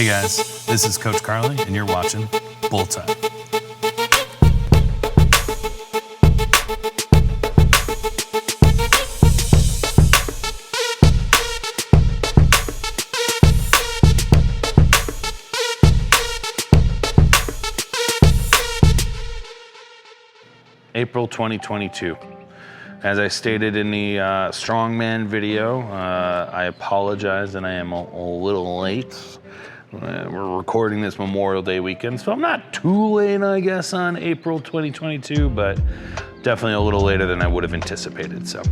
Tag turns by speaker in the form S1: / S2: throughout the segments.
S1: Hey guys, this is Coach Carly, and you're watching Bull Time. April 2022. As I stated in the Strongman video, I apologize that I am a little late. We're recording this Memorial Day weekend, so I'm not too late, I guess, on April 2022, but definitely a little later than I would have anticipated. So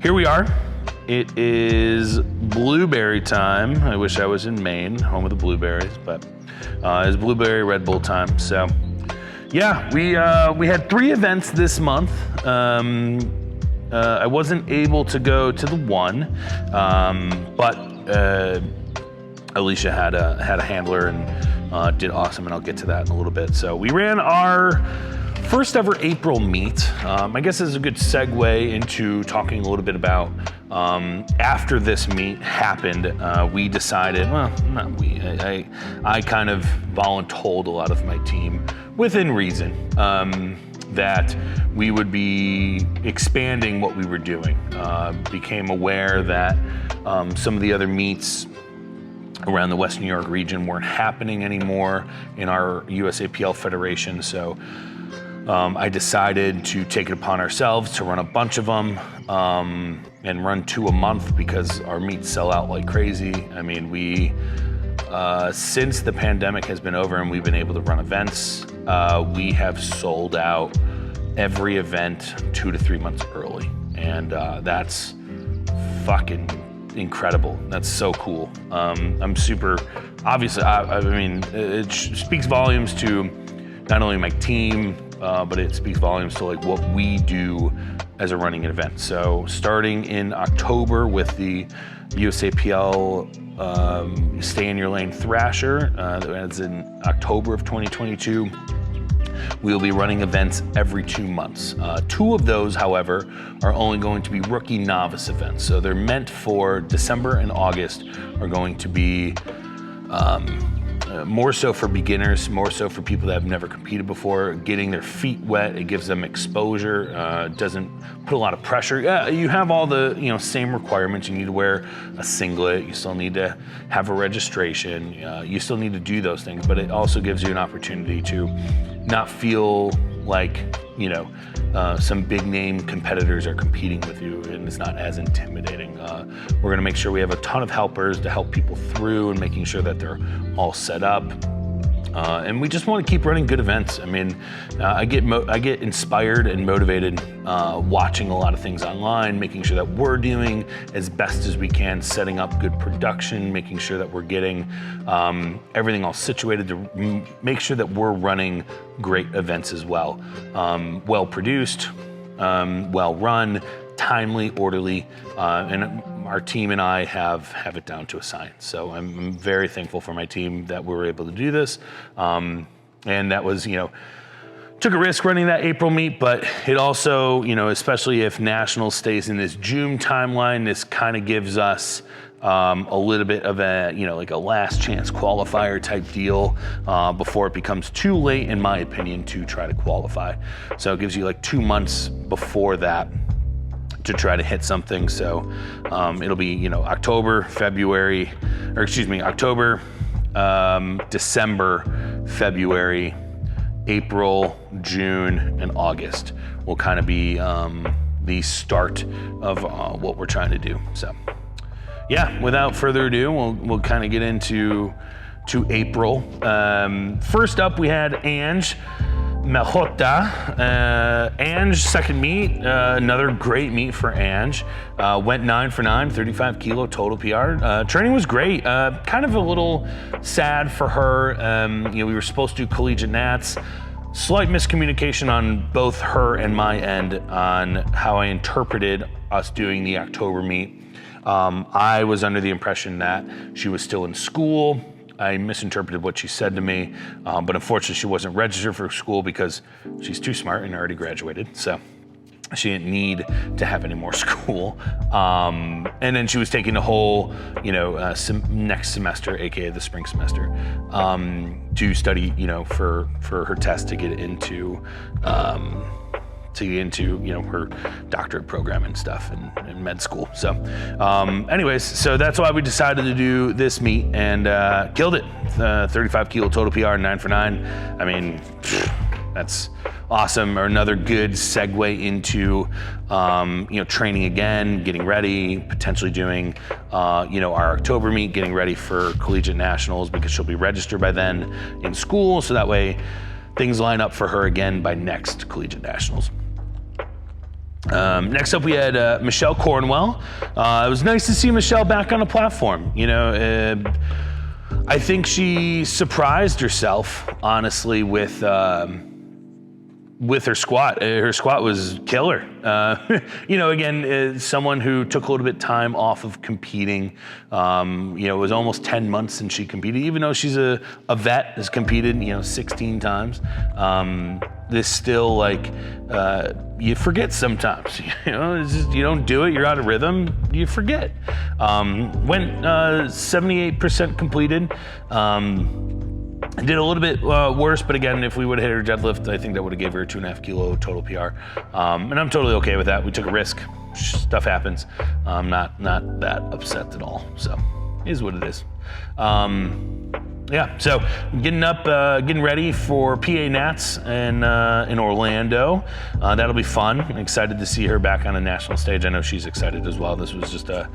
S1: here we are. It is blueberry time. I wish I was in Maine, home of the blueberries, but it's blueberry Red Bull time. So yeah, we had 3 events this month. I wasn't able to go to the one, but Alicia had a handler and did awesome, and I'll get to that in a little bit. So we ran our first ever April meet. I guess this is a good segue into talking a little bit about after this meet happened, we decided, well, not we, I kind of voluntold a lot of my team within reason, that we would be expanding what we were doing. Became aware that some of the other meets around the West New York region weren't happening anymore in our USAPL Federation, so I decided to take it upon ourselves to run a bunch of them and run 2 a month because our meets sell out like crazy. I mean, we since the pandemic has been over and we've been able to run events, we have sold out every event 2 to 3 months early, and that's fucking incredible. That's so cool. I'm super, obviously, I mean, it speaks volumes to not only my team, but it speaks volumes to like what we do as a running event. So starting in October with the USAPL Stay in Your Lane Thrasher, that's in October of 2022. We'll be running events every 2 months. 2 of those, however, are only going to be rookie novice events. So they're meant for December and August, are going to be more so for beginners, more so for people that have never competed before, getting their feet wet. It gives them exposure, doesn't put a lot of pressure. Yeah, you have all the same requirements. You need to wear a singlet. You still need to have a registration. You still need to do those things, but it also gives you an opportunity to not feel like some big name competitors are competing with you, and it's not as intimidating. We're gonna make sure we have a ton of helpers to help people through and making sure that they're all set up. And we just want to keep running good events. I mean, I get inspired and motivated watching a lot of things online, making sure that we're doing as best as we can, setting up good production, making sure that we're getting everything all situated to make sure that we're running great events as well. Well produced, well run, timely, orderly, and our team and I have it down to a science. So I'm very thankful for my team that we were able to do this. And that was, took a risk running that April meet, but it also, especially if National stays in this June timeline, this kind of gives us a little bit of a, like a last chance qualifier type deal before it becomes too late, in my opinion, to try to qualify. So it gives you like 2 months before that to try to hit something. So it'll be, October, December, February, April, June, and August will kind of be the start of what we're trying to do. So yeah, without further ado, we'll kind of get into April. First up, we had Ange. Ange, second meet, another great meet for Ange. Went 9 for 9, 35 kilo total PR. Training was great. Kind of a little sad for her. We were supposed to do collegiate nats. Slight miscommunication on both her and my end on how I interpreted us doing the October meet. I was under the impression that she was still in school. I misinterpreted what she said to me, but unfortunately she wasn't registered for school because she's too smart and already graduated. So She didn't need to have any more school. And then she was taking the whole, next semester, AKA the spring semester, to study, for her test to get into, her doctorate program and stuff in med school. So anyways, so that's why we decided to do this meet and killed it. 35 kilo total PR, 9 for 9. I mean, that's awesome. Or another good segue into, training again, getting ready, potentially doing, our October meet, getting ready for collegiate nationals because she'll be registered by then in school. So that way things line up for her again by next collegiate nationals. Next up, we had Michelle Cornwell. It was nice to see Michelle back on a platform. I think she surprised herself, honestly, with her squat. Her squat was killer. Again, someone who took a little bit of time off of competing. It was almost 10 months since she competed, even though she's a vet, has competed, 16 times. This still you forget sometimes, it's just, you don't do it, you're out of rhythm, you forget. Went 78% completed. Did a little bit worse, but again, if we would have hit her deadlift, I think that would have gave her a 2.5 kilo total PR. And I'm totally okay with that. We took a risk. Stuff happens. I'm not that upset at all. So, it is what it is. So getting ready for PA Nats in Orlando. That'll be fun. I'm excited to see her back on a national stage. I know she's excited as well. This was just a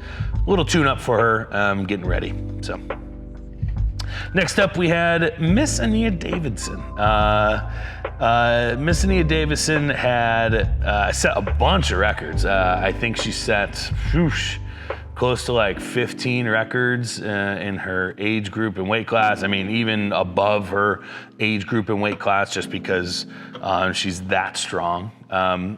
S1: little tune-up for her, getting ready. So. Next up, we had Miss Ania Davidson. Miss Ania Davidson had set a bunch of records. I think she set close to 15 records in her age group and weight class. I mean, even above her age group and weight class, just because she's that strong.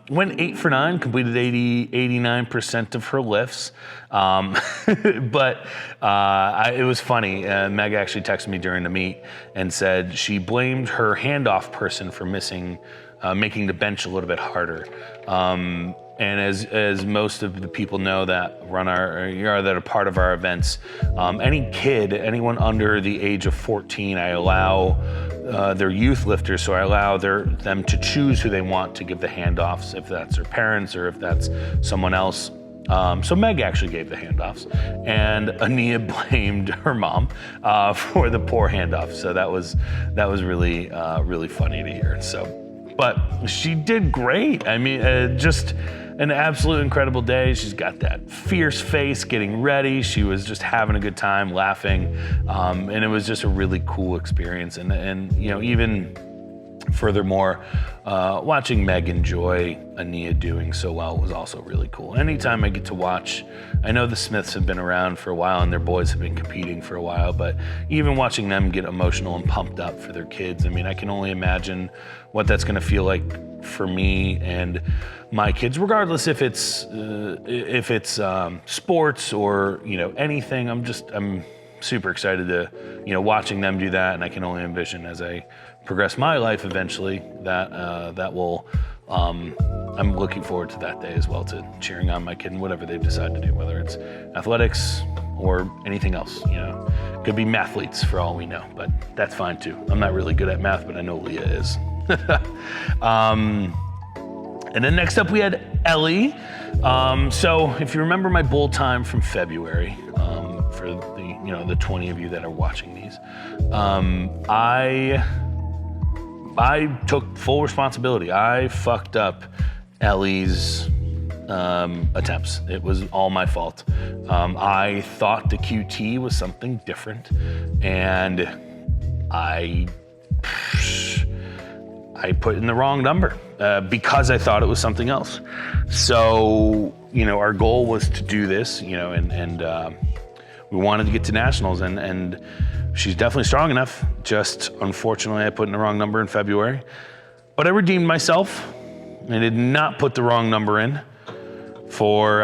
S1: Went 8 for 9, completed 89% of her lifts. But it was funny. Meg actually texted me during the meet and said she blamed her handoff person for making the bench a little bit harder. And as most of the people know that that are part of our events, anyone under the age of 14, I allow they're youth lifters, so I allow them to choose who they want to give the handoffs, if that's their parents or if that's someone else. So Meg actually gave the handoffs, and Ania blamed her mom for the poor handoff. So that was really really funny to hear. So, but she did great. I mean, just an absolute incredible day. She's got that fierce face getting ready. She was just having a good time, laughing, and it was just a really cool experience. And even furthermore, watching Meg enjoy Ania doing so well was also really cool. Anytime I get to watch, I know the Smiths have been around for a while and their boys have been competing for a while, but even watching them get emotional and pumped up for their kids, I mean, I can only imagine what that's going to feel like for me and my kids, regardless if it's sports or anything. I'm super excited to watching them do that, and I can only envision as I progress my life eventually that will I'm looking forward to that day as well, to cheering on my kid and whatever they decide to do, whether it's athletics or anything else. Could be mathletes for all we know, but that's fine too. I'm not really good at math, but I know Leah is. And then next up we had Ellie. So if you remember my bowl time from February, for the 20 of you that are watching these, I took full responsibility. I fucked up Ellie's attempts. It was all my fault. I thought the QT was something different, and I put in the wrong number because I thought it was something else. So, our goal was to do this, and we wanted to get to nationals, and she's definitely strong enough. Just unfortunately, I put in the wrong number in February. But I redeemed myself. I did not put the wrong number in for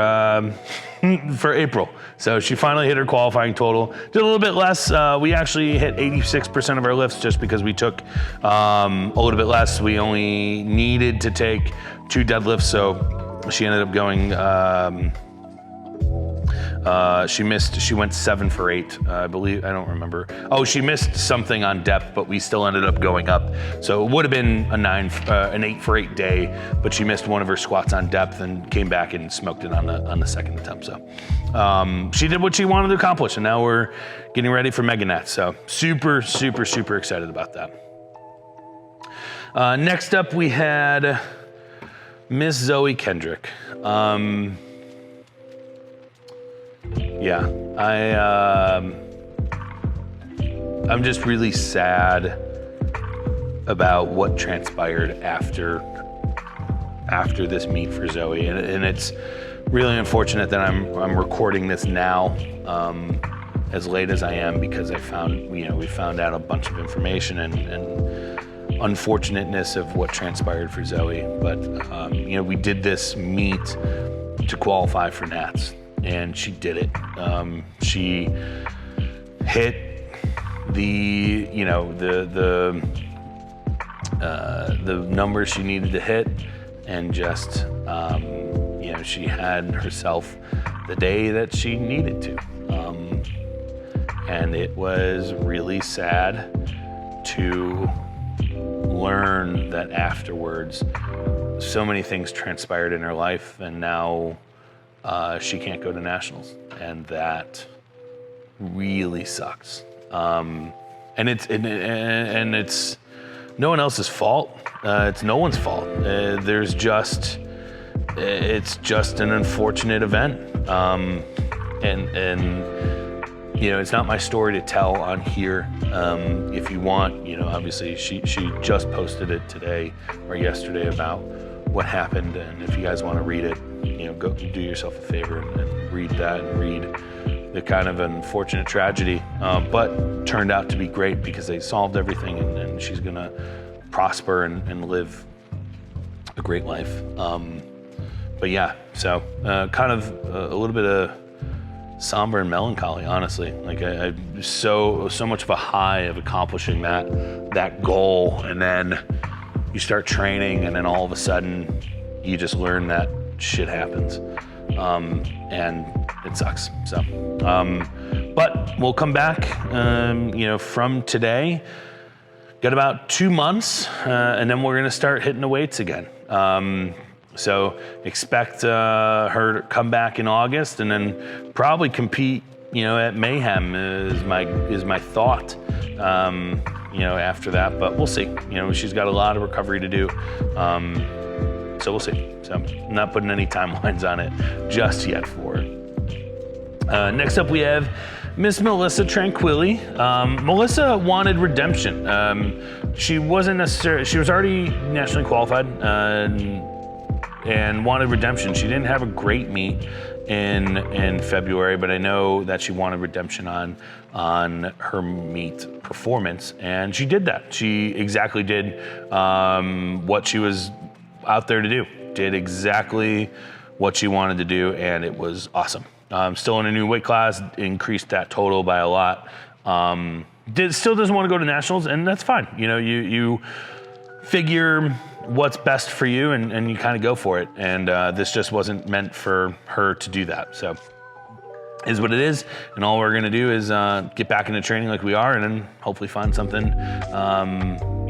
S1: April. So she finally hit her qualifying total. Did a little bit less. We actually hit 86% of our lifts just because we took a little bit less. We only needed to take 2 deadlifts, so she ended up going, she went 7 for 8, I believe, I don't remember. Oh, she missed something on depth, but we still ended up going up. So it would have been an 8 for 8 day, but she missed one of her squats on depth and came back and smoked it on the second attempt. So she did what she wanted to accomplish, and now we're getting ready for Mega Nats. So super, super, super excited about that. Next up, we had Miss Zoe Kendrick. Yeah, I'm just really sad about what transpired after this meet for Zoe, and it's really unfortunate that I'm recording this now as late as I am, because we found out a bunch of information and unfortunateness of what transpired for Zoe. But we did this meet to qualify for Nats, and she did it. She hit the numbers she needed to hit, and just she had herself the day that she needed to, and it was really sad to learn that afterwards so many things transpired in her life, and now she can't go to nationals, and that really sucks. And it's no one else's fault. It's no one's fault. It's just an unfortunate event. It's not my story to tell on here. If you want, obviously she just posted it today or yesterday about what happened, and if you guys want to read it, go do yourself a favor and read that, and read the kind of unfortunate tragedy, but turned out to be great because they solved everything, and she's gonna prosper and live a great life. But yeah, so kind of a little bit of somber and melancholy, honestly. Like I so much of a high of accomplishing that goal, and then you start training, and then all of a sudden you just learn that shit happens, and it sucks. So, but we'll come back, from today. Got about 2 months, and then we're gonna start hitting the weights again. So expect her to come back in August, and then probably compete, at Mayhem is my thought. After that, but we'll see. She's got a lot of recovery to do, so we'll see. So I'm not putting any timelines on it just yet for it. Next up, we have Miss Melissa Tranquilli. Melissa wanted redemption. She wasn't necessarily. She was already nationally qualified and wanted redemption. She didn't have a great meet in February, but I know that she wanted redemption on her meet performance, and she did that. She exactly did what she was out there to do. Did exactly what she wanted to do, and it was awesome. Still in a new weight class, increased that total by a lot. Still doesn't want to go to nationals, and that's fine. You figure what's best for you, and you kind of go for it. And this just wasn't meant for her to do that. So is what it is. And all we're gonna do is get back into training like we are, and then hopefully find something,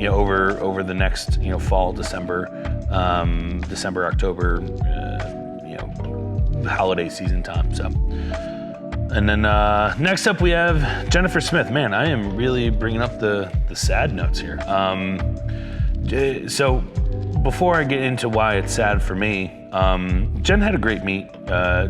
S1: over the next, fall, December, October, holiday season time. So, and then next up we have Jennifer Smith. Man, I am really bringing up the sad notes here. So before I get into why it's sad for me, Jen had a great meet.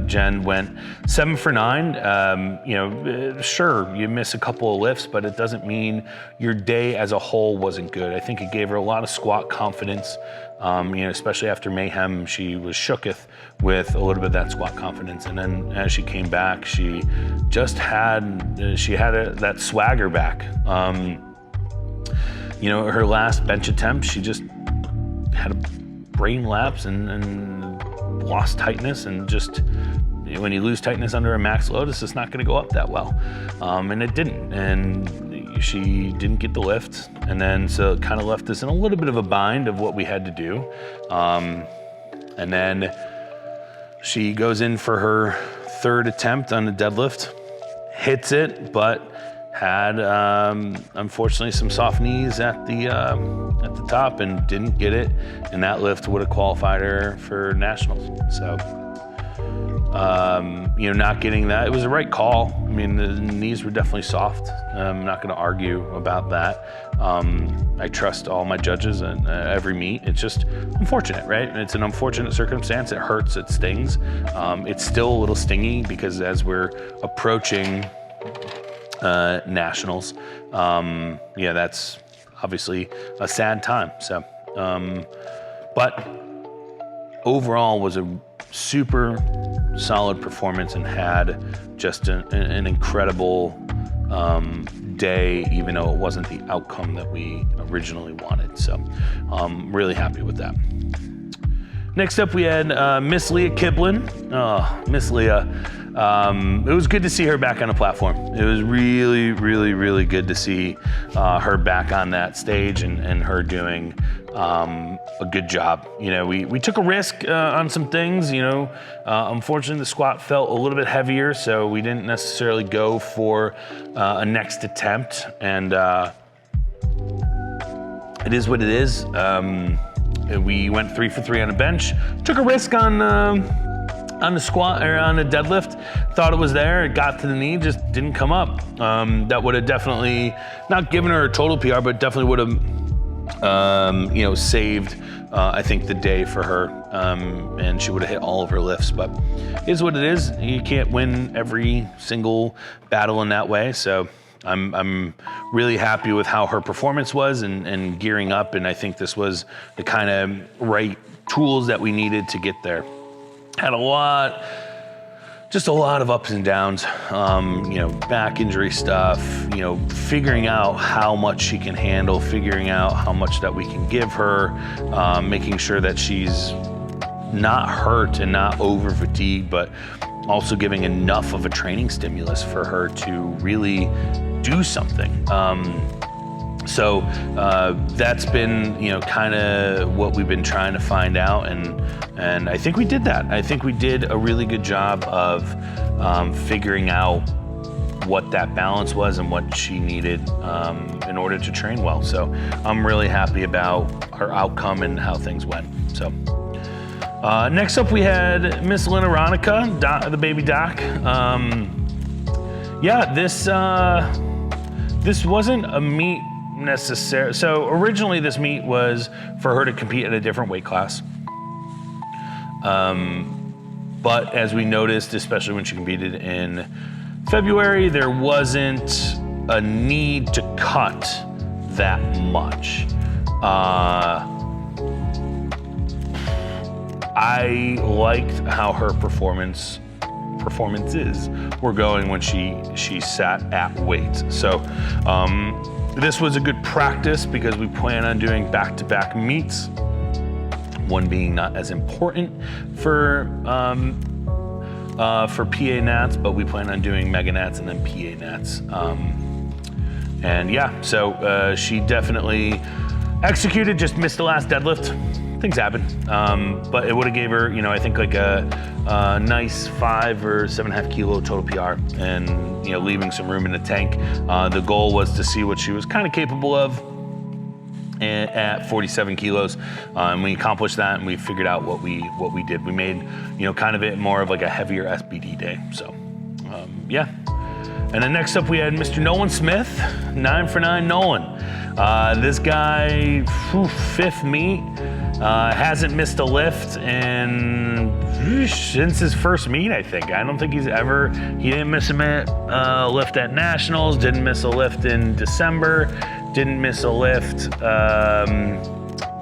S1: Jen went 7 for 9. Sure, you miss a couple of lifts, but it doesn't mean your day as a whole wasn't good. I think it gave her a lot of squat confidence. Especially after Mayhem, she was shooketh with a little bit of that squat confidence. And then as she came back, she just had, that swagger back. Her last bench attempt, she just had a brain lapse and lost tightness, and just when you lose tightness under a max load, it's just not going to go up that well, and it didn't, and she didn't get the lift, and then so it kind of left us in a little bit of a bind of what we had to do, and then She goes in for her third attempt on the deadlift, hits it, but had unfortunately some soft knees at the top and didn't get it, and that lift would have qualified her for nationals. So not getting that, it was the right call. I mean, the knees were definitely soft. I'm not going to argue about that. I trust all my judges at every meet. It's just unfortunate, right? It's an unfortunate circumstance. It hurts, it stings. It's still a little stingy because as we're approaching nationals, that's obviously a sad time. So, but overall was a super solid performance and had just an incredible day, even though it wasn't the outcome that we originally wanted. So really happy with that. Next up, we had Miss Leah Kiblin. Oh, Miss Leah. It was good to see her back on the platform. It was really, really, really good to see her back on that stage and her doing a good job. We took a risk on some things. Unfortunately, the squat felt a little bit heavier, so we didn't necessarily go for a next attempt. And it is what it is. We went 3 for 3 on the bench. Took a risk on the squat or on the deadlift. Thought it was there. It got to the knee, just didn't come up. That would have definitely not given her a total PR, but definitely would have, saved, I think, the day for her. And she would have hit all of her lifts. But it is what it is. You can't win every single battle in that way. So I'm really happy with how her performance was and gearing up. And I think this was the kind of right tools that we needed to get there. Had a lot of ups and downs, back injury stuff, figuring out how much she can handle, figuring out how much that we can give her, making sure that she's not hurt and not over fatigued, but also giving enough of a training stimulus for her to really do something. So that's been, kind of what we've been trying to find out, and I think we did that. I think we did a really good job of figuring out what that balance was and what she needed in order to train well. So I'm really happy about her outcome and how things went. So next up, we had Miss Lineronica, the baby doc. This wasn't a meet necessary. So originally this meet was for her to compete at a different weight class. But as we noticed, especially when she competed in February, there wasn't a need to cut that much. I liked how her performances were going when she sat at weight. So this was a good practice because we plan on doing back-to-back meets, one being not as important for PA Nats, but we plan on doing Mega Nats and then PA Nats. So she definitely executed, just missed the last deadlift. Things happen, but it would have gave her, I think like a nice 5 or 7.5 kilo total PR, and leaving some room in the tank. The goal was to see what she was kind of capable of at 47 kilos, and we accomplished that, and we figured out what we did. We made kind of it more of like a heavier SBD day. So And then next up we had Mr. Nolan Smith, 9 for 9 Nolan. This guy, 5th meet. Hasn't missed a lift since his first meet, I think. I don't think he didn't miss a lift at Nationals, didn't miss a lift in December, didn't miss a lift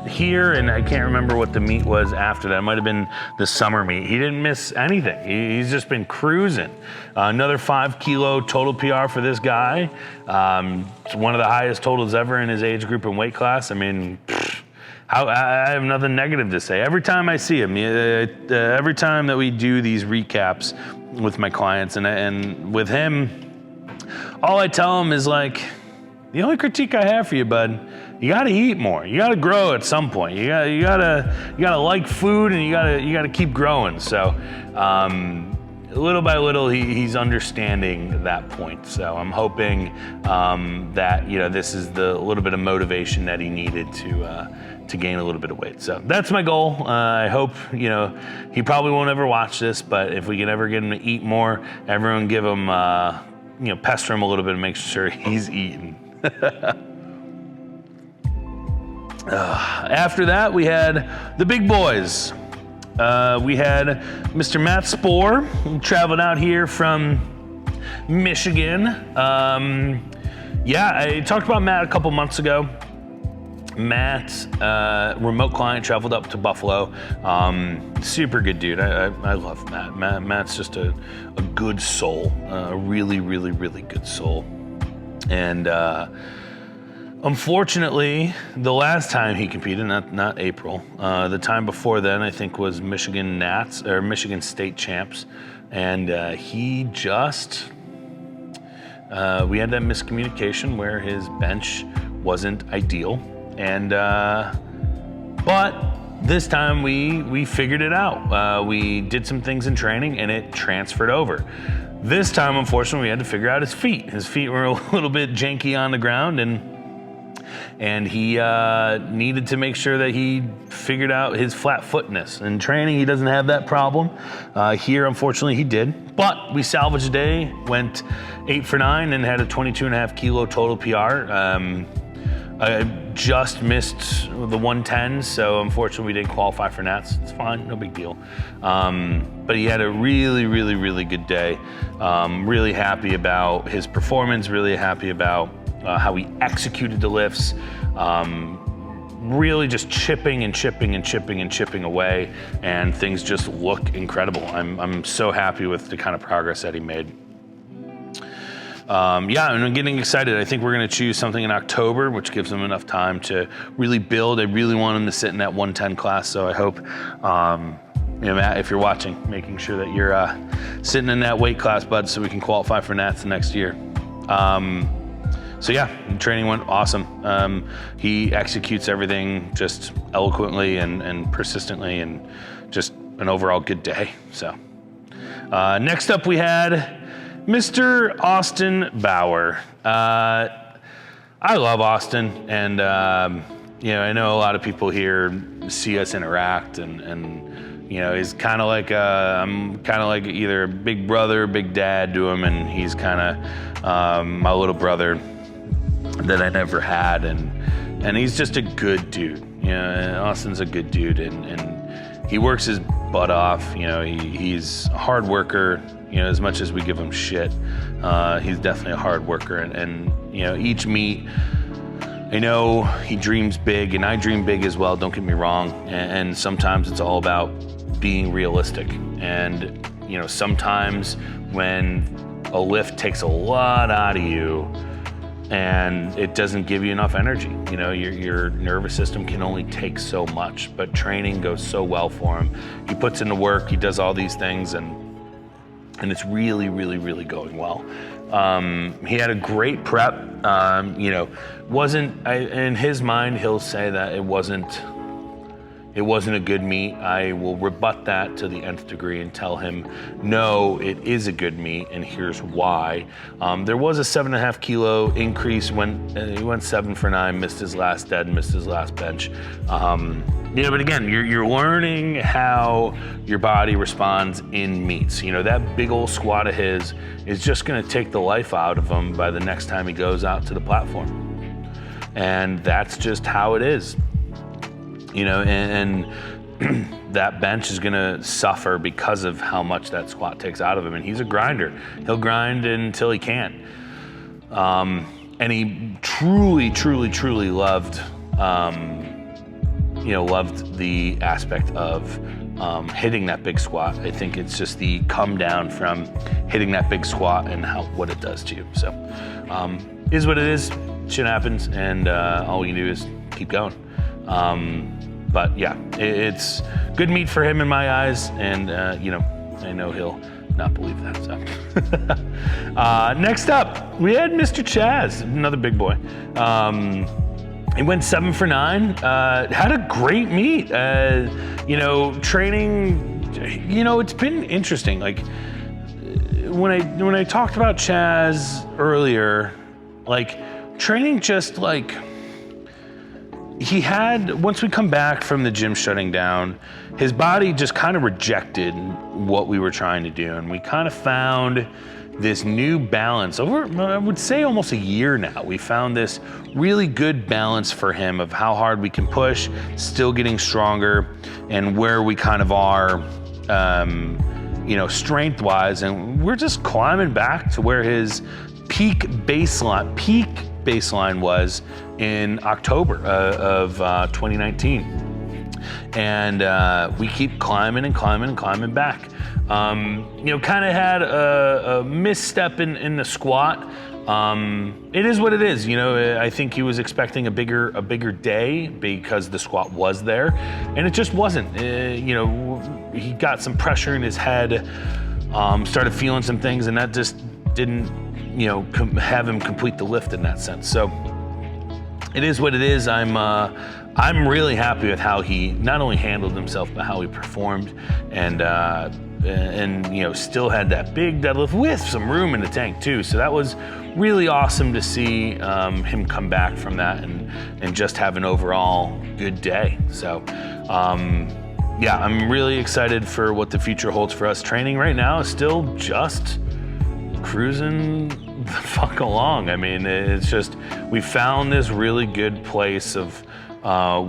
S1: here, and I can't remember what the meet was after that. It might have been the summer meet. He didn't miss anything. He's just been cruising. Another 5 kilo total PR for this guy. It's one of the highest totals ever in his age group and weight class. I mean, I have nothing negative to say. Every time I see him, every time that we do these recaps with my clients and with him, all I tell him is like, the only critique I have for you, bud, you gotta eat more. You gotta grow at some point. You gotta like food, and you gotta keep growing. So, little by little, he's understanding that point. So I'm hoping that this is the little bit of motivation that he needed to gain a little bit of weight. So that's my goal. I hope he probably won't ever watch this, but if we can ever get him to eat more, everyone give him pester him a little bit and make sure he's eating. After that, we had the big boys. We had Mr. Matt Spore, who traveled out here from Michigan. I talked about Matt a couple months ago. Matt, remote client, traveled up to Buffalo. Super good dude. I love Matt. Matt's just a good soul, a really, really, really good soul. And unfortunately, the last time he competed, not April, the time before then, I think, was Michigan Nats or Michigan State champs, and he just we had that miscommunication where his bench wasn't ideal, and but this time we figured it out. We did some things in training, and it transferred over. This time, unfortunately, we had to figure out his feet. His feet were a little bit janky on the ground, and he needed to make sure that he figured out his flat footness. In training, he doesn't have that problem. Here, unfortunately, he did. But we salvaged a day, went 8 for 9, and had a 22.5 kilo total PR. I just missed the 110, so unfortunately we didn't qualify for Nats. It's fine, no big deal. But he had a really, really, really good day. Really happy about his performance, really happy about how he executed the lifts, really just chipping away, and things just look incredible. I'm so happy with the kind of progress that he made. And I'm getting excited. I think we're going to choose something in October, which gives him enough time to really build. I really want him to sit in that 110 class, so I hope, Matt, if you're watching, making sure that you're sitting in that weight class, bud, so we can qualify for Nats the next year. Training went awesome. He executes everything just eloquently and persistently, and just an overall good day. So next up we had Mr. Austin Bauer. I love Austin, and I know a lot of people here see us interact, and he's kind of like I'm kind of like either a big brother, big dad to him, and he's kind of my little brother that I never had, and he's just a good dude. Austin's a good dude, and he works his butt off. He's a hard worker. As much as we give him shit, he's definitely a hard worker, and each meet, I know he dreams big, and I dream big as well, don't get me wrong, and sometimes it's all about being realistic, and sometimes when a lift takes a lot out of you and it doesn't give you enough energy, your nervous system can only take so much, but training goes so well for him. He puts in the work, he does all these things, and it's really, really, really going well. He had a great prep. In his mind, he'll say that it wasn't a good meet. I will rebut that to the nth degree and tell him, no, it is a good meet, and here's why. There was a 7.5 kilo increase when he went 7 for 9, missed his last dead, missed his last bench. But again, you're learning how your body responds in meets. That big old squat of his is just gonna take the life out of him by the next time he goes out to the platform. And that's just how it is. And that bench is gonna suffer because of how much that squat takes out of him. And he's a grinder. He'll grind until he can't. And he truly, truly, truly loved the aspect of hitting that big squat. I think it's just the come down from hitting that big squat and what it does to you. So, is what it is. Shit happens, and all we can do is keep going. But yeah, it's good meat for him in my eyes, and I know he'll not believe that. So, next up, we had Mr. Chaz, another big boy. He went 7 for 9, had a great meet. Training, it's been interesting. Like when I talked about Chaz earlier, like training just like, once we come back from the gym shutting down, his body just kind of rejected what we were trying to do. And we kind of found this new balance over, I would say almost a year now. We found this really good balance for him of how hard we can push, still getting stronger, and where we kind of are, strength-wise. And we're just climbing back to where his peak baseline was in October of 2019. And we keep climbing and climbing back. Kind of had a misstep in the squat. It is what it is. I think he was expecting a bigger day because the squat was there, and it just wasn't. He got some pressure in his head, started feeling some things, and that just didn't, have him complete the lift in that sense. So it is what it is. I'm really happy with how he not only handled himself, but how he performed, and still had that big deadlift with some room in the tank too. So that was really awesome to see him come back from that and just have an overall good day. So I'm really excited for what the future holds for us. Training right now is still just cruising the fuck along. I mean, it's just, we found this really good place of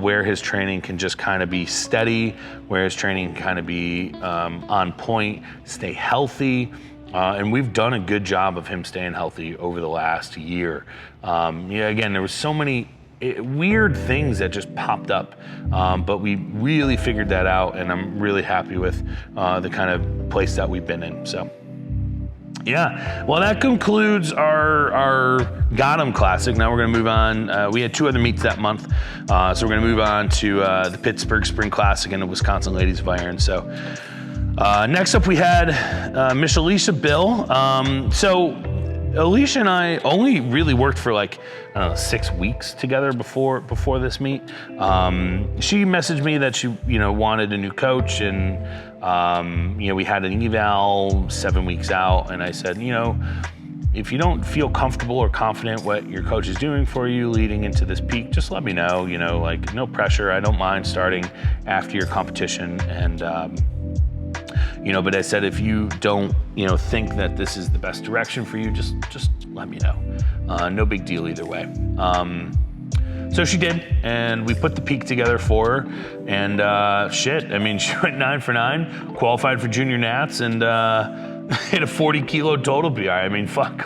S1: where his training can just kind of be steady, where his training can kind of be on point, stay healthy. And we've done a good job of him staying healthy over the last year. Again, there was so many weird things that just popped up, but we really figured that out, and I'm really happy with the kind of place that we've been in. So. Yeah, well, that concludes our Gotham Classic. Now we're going to move on. We had 2 other meets that month, so we're going to move on to the Pittsburgh Spring Classic and the Wisconsin Ladies of Iron. So next up we had Miss Alicia Bill. So Alicia and I only really worked for 6 weeks together before this meet. She messaged me that she wanted a new coach, and we had an eval 7 weeks out, and I said, if you don't feel comfortable or confident what your coach is doing for you leading into this peak, just let me know. No pressure. I don't mind starting after your competition, and but I said, if you don't think that this is the best direction for you, just let me know. No big deal either way. So she did, and we put the peak together for her, and she went 9 for 9, qualified for junior nats, and hit a 40 kilo total PR. I mean, fuck,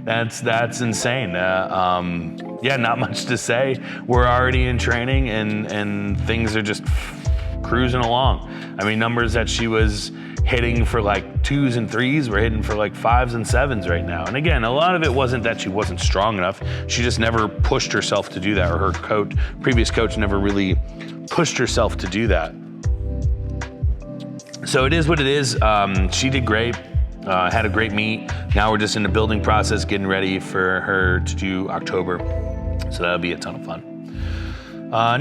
S1: that's insane. Not much to say. We're already in training, and things are just cruising along. I mean, numbers that she was hitting for 2s and 3s, we're hitting for 5s and 7s right now. And again, a lot of it wasn't that she wasn't strong enough. She just never pushed herself to do that, or her previous coach never really pushed herself to do that. So it is what it is. She did great, had a great meet. Now we're just in the building process, getting ready for her to do October. So that'll be a ton of fun.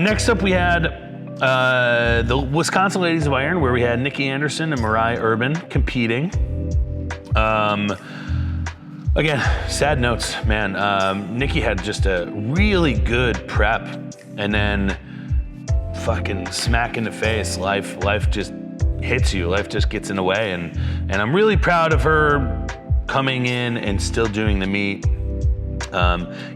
S1: Next up we had the Wisconsin Ladies of Iron, where we had Nikki Anderson and Mariah Urban competing. Again, sad notes, man. Nikki had just a really good prep, and then fucking smack in the face. Life just hits you. Life just gets in the way, and I'm really proud of her coming in and still doing the meet.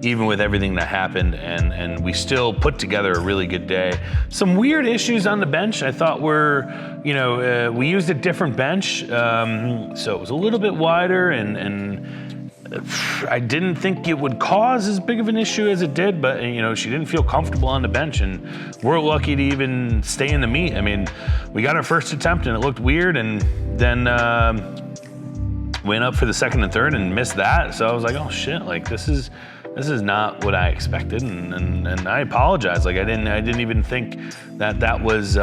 S1: Even with everything that happened, and we still put together a really good day. Some weird issues on the bench. I thought we used a different bench, so it was a little bit wider, and I didn't think it would cause as big of an issue as it did, but she didn't feel comfortable on the bench, and we're lucky to even stay in the meet. I mean, we got our first attempt, and it looked weird, and then went up for the second and third and missed that. So I was like, oh shit, this is not what I expected, and I apologize. I didn't even think that was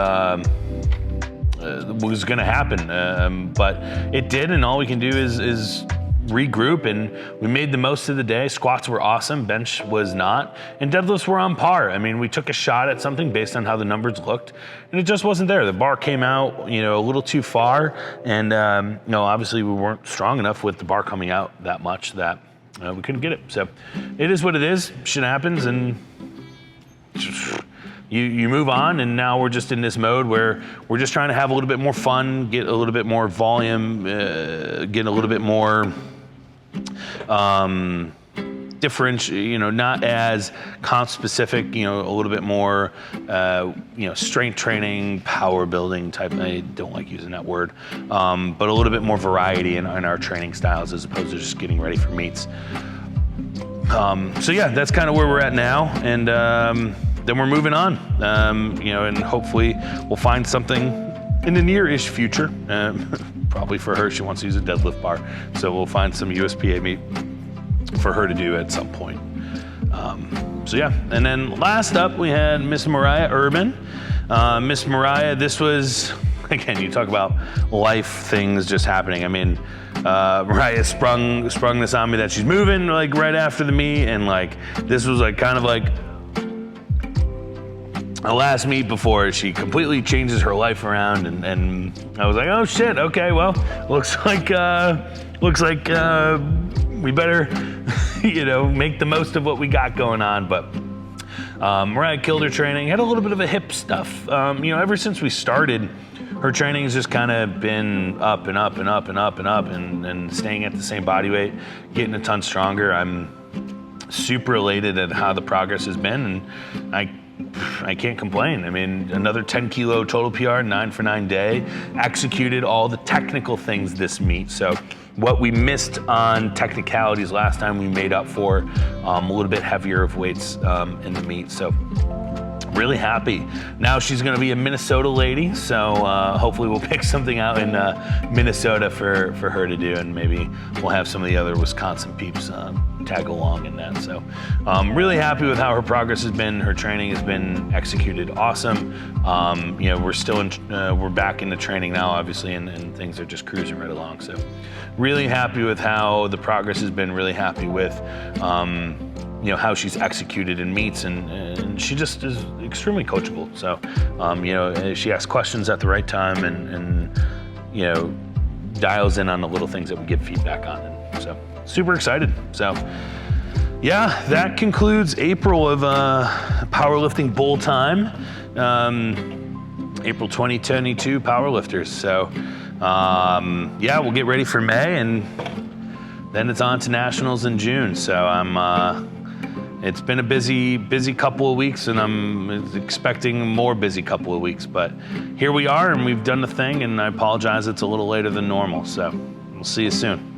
S1: gonna happen, but it did, and all we can do is regroup, and we made the most of the day. Squats were awesome, bench was not, and deadlifts were on par. I mean, we took a shot at something based on how the numbers looked, and it just wasn't there. The bar came out, a little too far, and obviously we weren't strong enough with the bar coming out that much that we couldn't get it. So it is what it is. Shit happens, and you move on, and now we're just in this mode where we're just trying to have a little bit more fun, get a little bit more volume, get a little bit more different, not as comp specific, a little bit more, strength training, power building type. I don't like using that word, but a little bit more variety in our training styles as opposed to just getting ready for meets. So yeah, that's kind of where we're at now, and then we're moving on, and hopefully we'll find something in the near-ish future. Probably for her, she wants to use a deadlift bar, so we'll find some USPA meet for her to do at some point. So yeah, and then last up we had Miss Mariah Urban. Miss Mariah, this was, again, you talk about life things just happening. I mean, Mariah sprung this on me that she's moving like right after the meet, and like this was like kind of like a last meet before she completely changes her life around, and I was like, oh shit, okay, well, looks like we better make the most of what we got going on. But Mariah killed her training, had a little bit of a hip stuff. Ever since we started, her training has just kind of been up and up and up and up and up, and staying at the same body weight, getting a ton stronger. I'm super elated at how the progress has been, and I can't complain. I mean, another 10 kilo total PR, 9 for 9 day, executed all the technical things this meet. So what we missed on technicalities last time, we made up for a little bit heavier of weights in the meet. So really happy. Now she's going to be a Minnesota lady, so hopefully we'll pick something out in Minnesota for her to do, and maybe we'll have some of the other Wisconsin peeps tag along in that. So really happy with how her progress has been. Her training has been executed awesome. We're back into training now, obviously, and things are just cruising right along. So really happy with how the progress has been. Really happy with how she's executed in meets, and she just is extremely coachable. So, she asks questions at the right time, and dials in on the little things that we give feedback on. And so, super excited. So, yeah, that concludes April of powerlifting bull time. April 2022 powerlifters. So, we'll get ready for May, and then it's on to nationals in June. So it's been a busy couple of weeks, and I'm expecting a more busy couple of weeks. But here we are, and we've done the thing, and I apologize it's a little later than normal. So we'll see you soon.